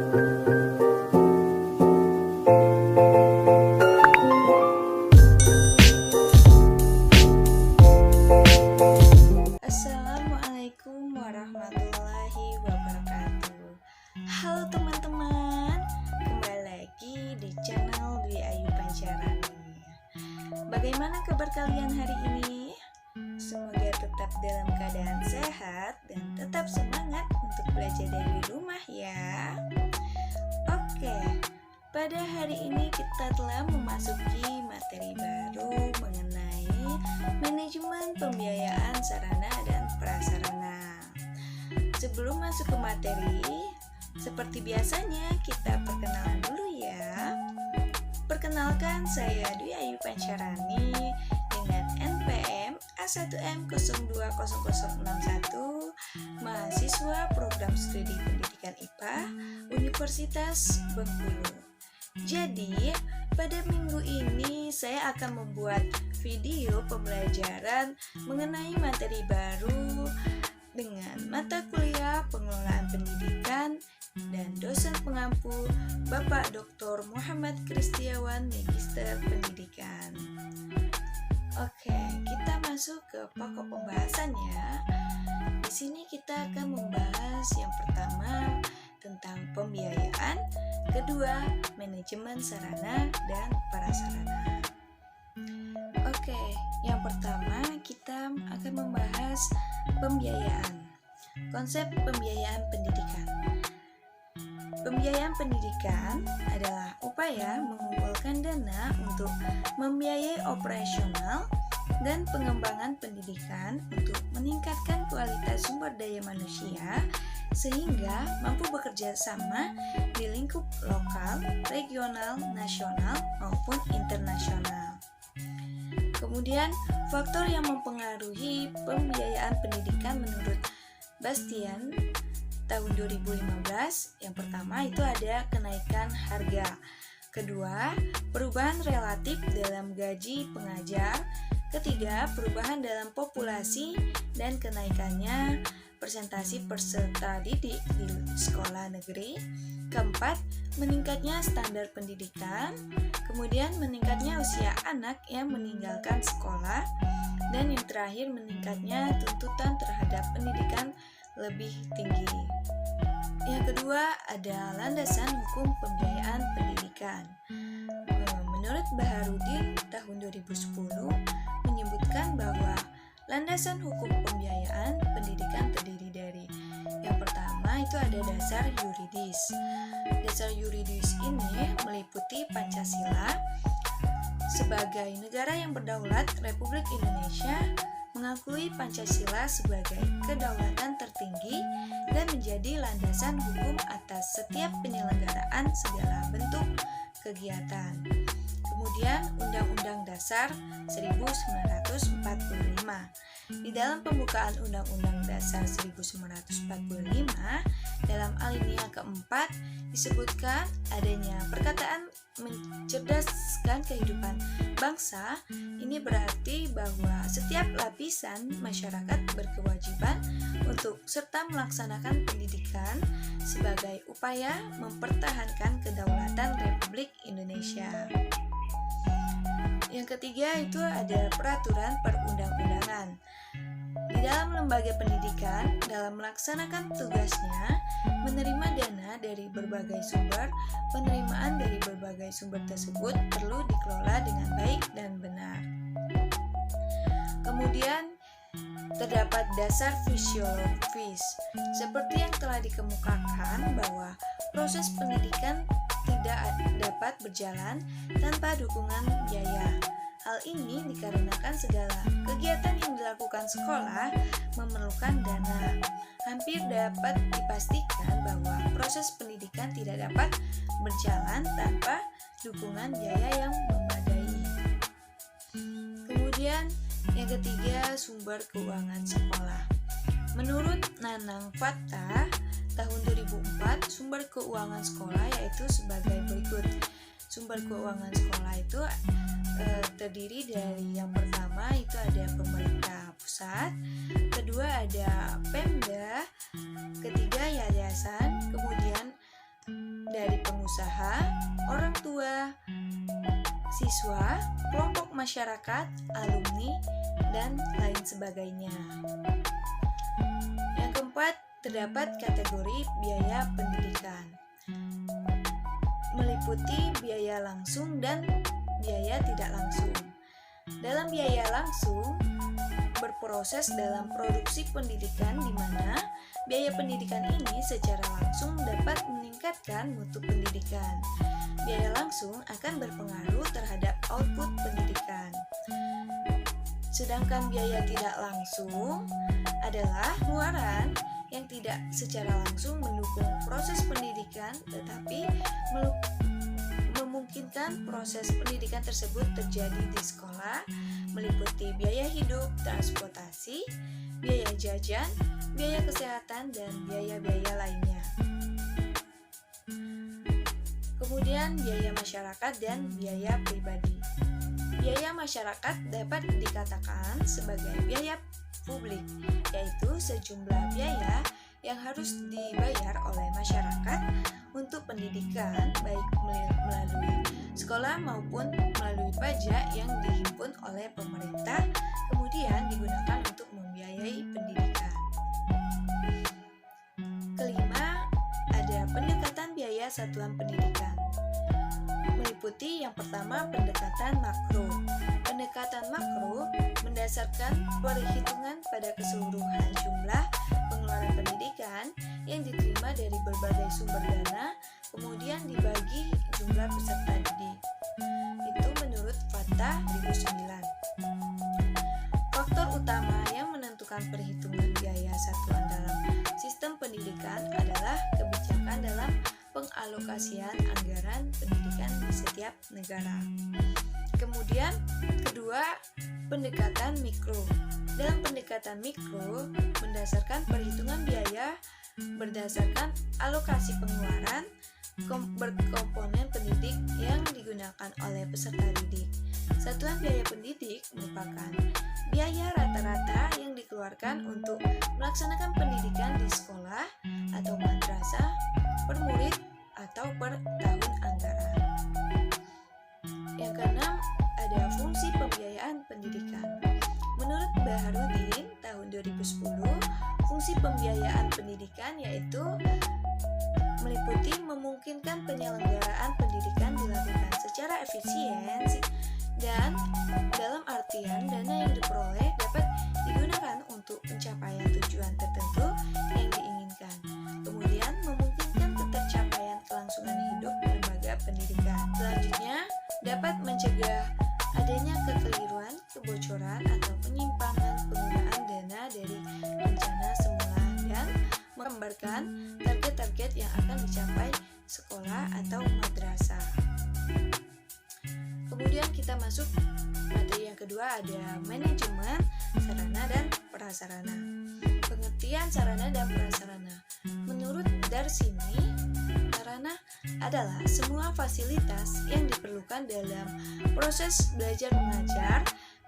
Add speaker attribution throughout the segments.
Speaker 1: Assalamualaikum warahmatullahi wabarakatuh. Halo teman-teman, kembali lagi di channel Dwi Ayu Pancarani. Bagaimana kabar kalian hari ini? Semoga tetap dalam keadaan sehat dan tetap semangat untuk belajar dari rumah ya. Oke, pada hari ini kita telah memasuki materi baru mengenai manajemen pembiayaan sarana dan prasarana. Sebelum masuk ke materi, seperti biasanya kita perkenalan dulu ya. Perkenalkan, saya Dwi Ayu Pancarani dengan NPM A1M020061, mahasiswa program studi pendidikan IPA Universitas Bengkulu. Jadi, pada minggu ini saya akan membuat video pembelajaran mengenai materi baru dengan mata kuliah pengelolaan pendidikan dan dosen pengampu Bapak Dr. Muhammad Kristiawan, Magister Pendidikan. Oke, kita masuk ke pokok pembahasannya. Di sini kita akan membahas yang pertama tentang pembiayaan, kedua manajemen sarana dan prasarana. Oke, yang pertama kita akan membahas pembiayaan. Konsep pembiayaan pendidikan. Pembiayaan pendidikan adalah upaya mengumpulkan dana untuk membiayai operasional dan pengembangan pendidikan untuk meningkatkan kualitas sumber daya manusia sehingga mampu bekerja sama di lingkup lokal, regional, nasional, maupun internasional. Kemudian, faktor yang mempengaruhi pembiayaan pendidikan menurut Bastian tahun 2015, yang pertama itu ada kenaikan harga. Kedua, perubahan relatif dalam gaji pengajar. Ketiga, perubahan dalam populasi dan kenaikannya presentasi peserta didik di sekolah negeri. Keempat, meningkatnya standar pendidikan. Kemudian meningkatnya usia anak yang meninggalkan sekolah. Dan yang terakhir, meningkatnya tuntutan terhadap pendidikan lebih tinggi. Yang kedua, ada landasan hukum pembiayaan pendidikan. Menurut Baharudin tahun 2010 menyebutkan bahwa landasan hukum pembiayaan pendidikan terdiri dari yang pertama itu ada dasar yuridis. Dasar yuridis ini meliputi Pancasila sebagai negara yang berdaulat. Republik Indonesia mengakui Pancasila sebagai kedaulatan tertinggi dan menjadi landasan hukum atas setiap penyelenggaraan segala bentuk kegiatan. Kemudian Undang-Undang Dasar 1945. Di dalam pembukaan Undang-Undang Dasar 1945, dalam alinea keempat disebutkan adanya perkataan mencerdaskan kehidupan bangsa. Ini berarti bahwa setiap lapisan masyarakat berkewajiban untuk serta melaksanakan pendidikan sebagai upaya mempertahankan kedaulatan Republik Indonesia. Yang ketiga itu ada peraturan perundang-undangan. Di dalam lembaga pendidikan, dalam melaksanakan tugasnya, menerima dana dari berbagai sumber, penerimaan dari berbagai sumber tersebut perlu dikelola dengan baik dan benar. Kemudian, terdapat dasar fisiologis, seperti yang telah dikemukakan bahwa proses pendidikan tidak dapat berjalan tanpa dukungan biaya. Hal ini dikarenakan segala kegiatan yang dilakukan sekolah memerlukan dana. Hampir dapat dipastikan bahwa proses pendidikan tidak dapat berjalan tanpa dukungan biaya yang memadai. Kemudian yang ketiga, sumber keuangan sekolah. Menurut Nanang Fathah tahun 2004, sumber keuangan sekolah yaitu sebagai berikut. Sumber keuangan sekolah itu terdiri dari yang pertama itu ada pemerintah pusat, kedua ada Pemda, ketiga yayasan, kemudian dari pengusaha, orang tua, siswa, kelompok masyarakat, alumni, dan lain sebagainya. Yang keempat, terdapat kategori biaya pendidikan, meliputi biaya langsung dan biaya tidak langsung. Dalam biaya langsung, berproses dalam produksi pendidikan di mana biaya pendidikan ini secara langsung dapat meningkatkan mutu pendidikan. Biaya langsung akan berpengaruh terhadap output pendidikan. Sedangkan biaya tidak langsung adalah pengeluaran yang tidak secara langsung mendukung proses pendidikan tetapi memungkinkan proses pendidikan tersebut terjadi di sekolah, meliputi biaya hidup, transportasi, biaya jajan, biaya kesehatan, dan biaya-biaya lainnya. Kemudian biaya masyarakat dan biaya pribadi. Biaya masyarakat dapat dikatakan sebagai biaya publik, yaitu sejumlah biaya yang harus dibayar oleh masyarakat untuk pendidikan, baik melalui sekolah maupun melalui pajak yang dihimpun oleh pemerintah, kemudian digunakan untuk membiayai pendidikan. Kelima, ada pendekatan biaya satuan pendidikan. Meliputi yang pertama pendekatan makro. Pendekatan makro mendasarkan perhitungan pada keseluruhan jumlah pengeluaran pendidikan yang diterima dari berbagai sumber dana, kemudian dibagi jumlah peserta didik. Itu menurut Fatah 2009. Faktor utama yang menentukan perhitungan biaya satuan dalam sistem pendidikan adalah kebijakan dalam pengalokasian anggaran pendidikan di setiap negara. Kemudian kedua, pendekatan mikro. Dalam pendekatan mikro mendasarkan perhitungan biaya berdasarkan alokasi pengeluaran berkomponen pendidik yang digunakan oleh peserta didik. Satuan biaya pendidik merupakan biaya rata-rata yang dikeluarkan untuk melaksanakan pendidikan di sekolah atau madrasah per murid atau per tahun anggaran. Yang keenam, ada fungsi pembiayaan pendidikan. Menurut Baharudin tahun 2010, fungsi pembiayaan pendidikan yaitu meliputi memungkinkan penyelenggaraan pendidikan dilakukan secara efisien dan dalam artian dana yang diperoleh dapat digunakan untuk pencapaian tujuan tertentu yang diinginkan. Kemudian memungkinkan ketercapaian kelangsungan hidup lembaga pendidikan. Selanjutnya, dapat mencegah adanya kekeliruan, kebocoran, atau penyimpangan penggunaan dana dari rencana semula dan menggambarkan target-target yang akan dicapai sekolah atau madrasah. Kemudian kita masuk materi yang kedua, ada manajemen sarana dan prasarana. Pengertian sarana dan prasarana. Menurut Darsini, sarana adalah semua fasilitas yang diperlukan dalam proses belajar mengajar,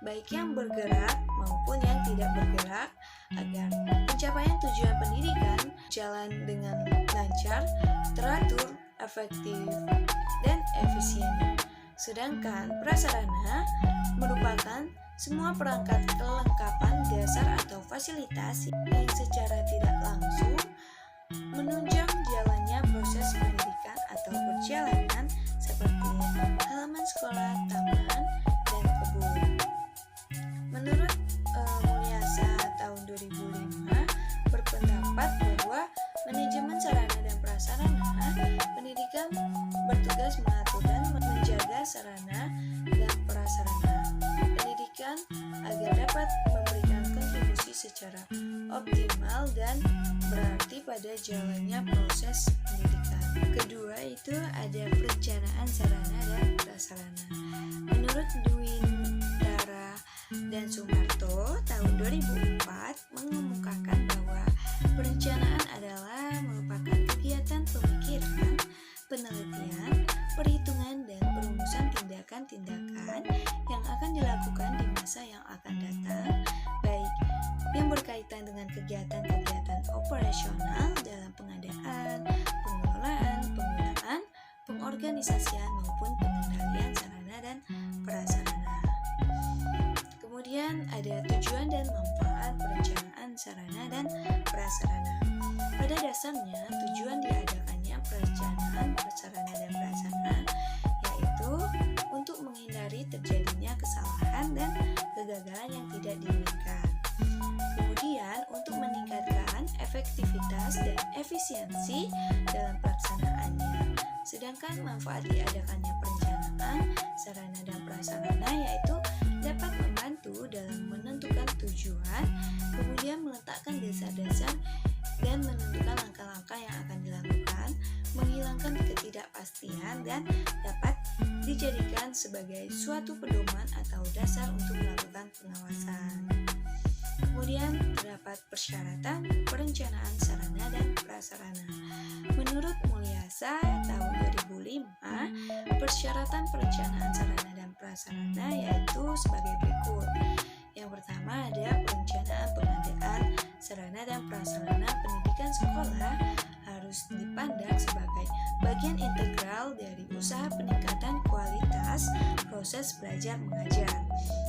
Speaker 1: baik yang bergerak maupun yang tidak bergerak, agar pencapaian tujuan pendidikan jalan dengan lancar, teratur, efektif, dan efisien. Sedangkan prasarana merupakan semua perangkat kelengkapan dasar atau fasilitas yang secara tidak langsung menunjang jalannya proses pendidikan atau perjalanan seperti halaman sekolah, taman, dan kebun. Menurut Mulyasa tahun 2005 berpendapat bahwa manajemen sarana dan prasarana pendidikan bertugas mengatur dan menjaga sarana dan prasarana pendidikan agar dapat memberikan kontribusi secara optimal dan berarti pada jalannya proses pendidikan. Kedua itu ada perencanaan sarana dan prasarana. Menurut Dwindara dan Sumarto tahun 2004 mengemukakan bahwa perencanaan adalah merupakan kegiatan pemikiran, penelitian, perhitungan, dan perumusan tindakan-tindakan yang akan dilakukan di masa yang akan datang, baik yang berkaitan dengan kegiatan-kegiatan operasional dalam pengadaan, pengelolaan, pengorganisasian maupun pengendalian sarana dan prasarana. Kemudian ada tujuan dan manfaat perencanaan sarana dan prasarana. Pada dasarnya, tujuan diadakannya perencanaan sarana dan prasarana yaitu untuk menghindari terjadinya kesalahan dan kegagalan yang tidak diinginkan. Kemudian, untuk meningkatkan efektivitas dan efisiensi dalam pelaksanaannya. Sedangkan manfaat diadakannya perencanaan sarana dan prasarana yaitu dapat membantu dalam menentukan tujuan, kemudian meletakkan dasar-dasar dan menentukan langkah-langkah yang akan dilakukan, menghilangkan ketidakpastian dan dapat dijadikan sebagai suatu pedoman atau dasar untuk melakukan pengawasan. Kemudian terdapat persyaratan perencanaan sarana dan prasarana. Menurut Mulyasa tahun 2005, persyaratan perencanaan sarana dan prasarana yaitu sebagai berikut. Yang pertama ada perencanaan pengadaan sarana dan prasarana pendidikan sekolah harus dipandang sebagai bagian integral dari usaha peningkatan kualitas proses belajar mengajar.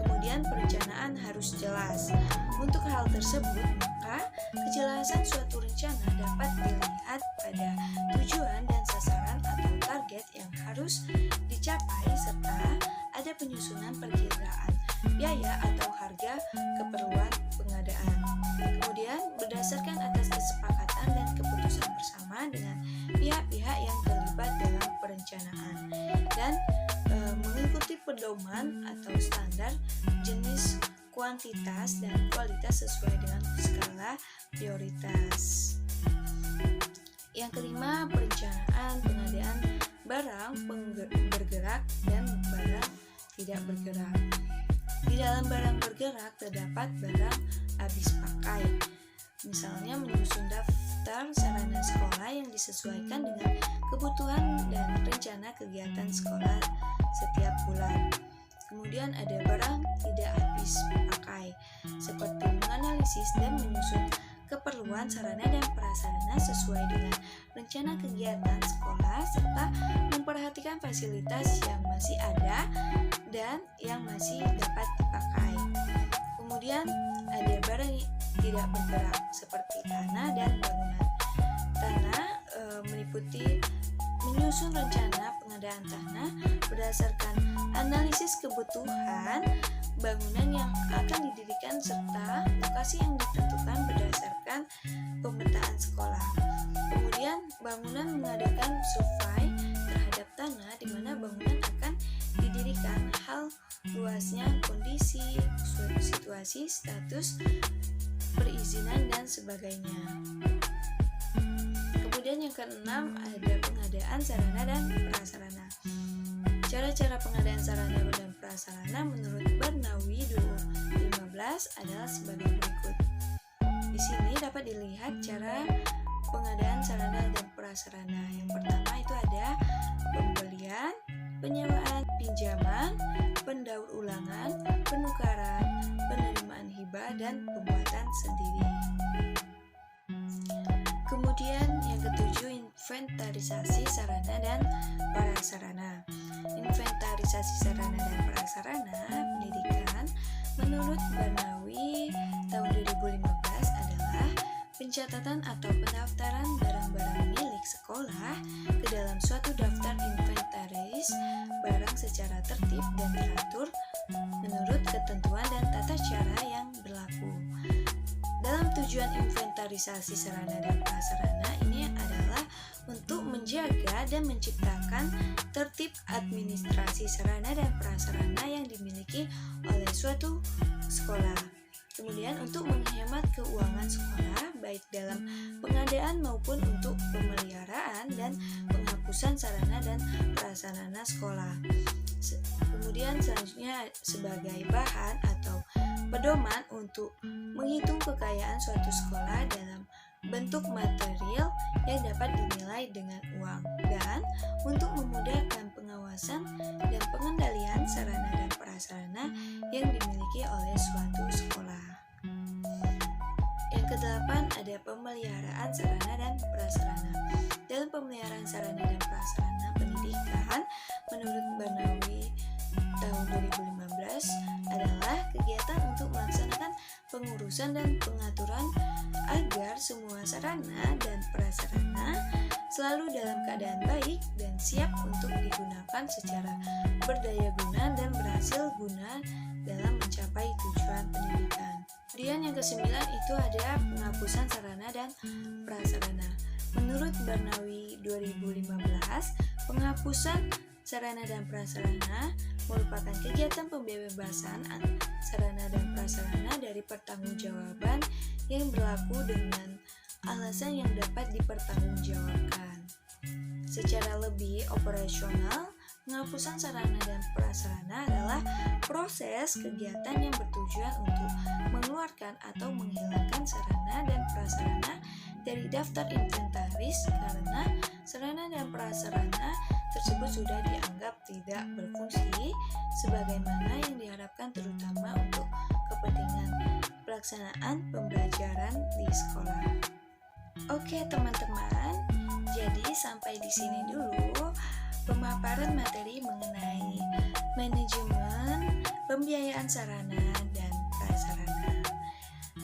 Speaker 1: Kemudian perencanaan harus jelas. Untuk hal tersebut, maka kejelasan suatu rencana dapat dilihat pada tujuan dan sasaran atau target yang harus dicapai serta ada penyusunan perkiraan biaya atau harga keperluan pengadaan. Kemudian berdasarkan atas kesepakatan dan keputusan bersama dengan pihak-pihak yang terlibat dalam perencanaan dan mengikuti pedoman atau standar jenis, kuantitas, dan kualitas sesuai dengan skala prioritas. Yang kelima, perencanaan pengadaan barang bergerak dan barang tidak bergerak. Di dalam barang bergerak terdapat barang habis pakai. Misalnya menyusun daftar sarana sekolah yang disesuaikan dengan kebutuhan dan rencana kegiatan sekolah setiap bulan. Kemudian ada barang tidak habis pakai, seperti menganalisis dan menyusun keperluan sarana dan prasarana sesuai dengan rencana kegiatan sekolah serta memperhatikan fasilitas yang masih ada dan yang masih dapat dipakai. Kemudian ada barang tidak bergerak seperti tanah dan bangunan. Tanah meliputi menyusun rencana pengadaan tanah berdasarkan analisis kebutuhan bangunan yang akan didirikan serta lokasi yang ditentukan berdasarkan pemetaan sekolah. Kemudian bangunan mengadakan survei terhadap tanah di mana bangunan akan didirikan, hal luasnya, kondisi, situasi, status, perizinan dan sebagainya. Kemudian yang keenam ada pengadaan sarana dan prasarana. Cara-cara pengadaan sarana dan prasarana menurut Barnawi 2015 adalah sebagai berikut. Di sini dapat dilihat cara pengadaan sarana dan prasarana. Yang pertama itu ada pembelian, penyewaan, pinjaman, pendaur ulangan, penukaran, penerimaan hibah, dan pembuatan sendiri. Kemudian yang ketujuh, inventarisasi sarana dan prasarana. Inventarisasi sarana dan prasarana pendidikan menurut Barnawi tahun 2015 adalah pencatatan atau pendaftaran barang-barang milik sekolah ke dalam suatu daftar inventaris barang secara tertib dan teratur menurut ketentuan dan tata cara yang berlaku. Dalam tujuan inventarisasi sarana dan prasarana ini adalah untuk menjaga dan menciptakan tertib administrasi sarana dan prasarana yang dimiliki oleh suatu sekolah. Kemudian untuk menghemat keuangan sekolah baik dalam pengadaan maupun untuk pemeliharaan dan penghapusan sarana dan prasarana sekolah. Kemudian selanjutnya sebagai bahan atau pedoman untuk menghitung kekayaan suatu sekolah dalam bentuk material yang dapat dinilai dengan uang dan untuk memudahkan pengawasan dan pengendalian sarana dan prasarana yang dimiliki oleh suatu sekolah. Yang kedelapan ada pemeliharaan sarana dan prasarana. Dalam pemeliharaan sarana dan prasarana pendidikan penghapusan dan pengaturan agar semua sarana dan prasarana selalu dalam keadaan baik dan siap untuk digunakan secara berdaya guna dan berhasil guna dalam mencapai tujuan pendidikan. Kemudian yang kesembilan itu ada penghapusan sarana dan prasarana. Menurut Barnawi 2015, penghapusan sarana dan prasarana merupakan kegiatan pembebasan sarana dan prasarana dari pertanggungjawaban yang berlaku dengan alasan yang dapat dipertanggungjawabkan. Secara lebih operasional, penghapusan sarana dan prasarana adalah proses kegiatan yang bertujuan untuk mengeluarkan atau menghilangkan sarana dan prasarana dari daftar inventaris karena sarana dan prasarana tersebut sudah dianggap tidak berfungsi sebagaimana yang diharapkan, terutama untuk kepentingan pelaksanaan pembelajaran di sekolah. Oke teman-teman, jadi sampai di sini dulu pemaparan materi mengenai manajemen pembiayaan sarana dan prasarana.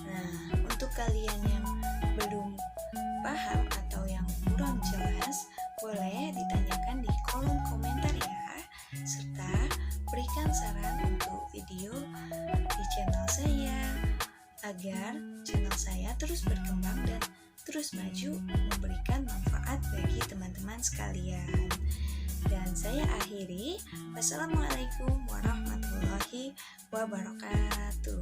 Speaker 1: Nah, untuk kalian yang belum paham atau yang kurang jelas, boleh ditanyakan di kolom komentar ya, serta berikan saran untuk video di channel saya agar channel saya terus berkembang dan terus maju memberikan manfaat bagi teman-teman sekalian. Dan saya akhiri, wassalamualaikum warahmatullahi wabarakatuh.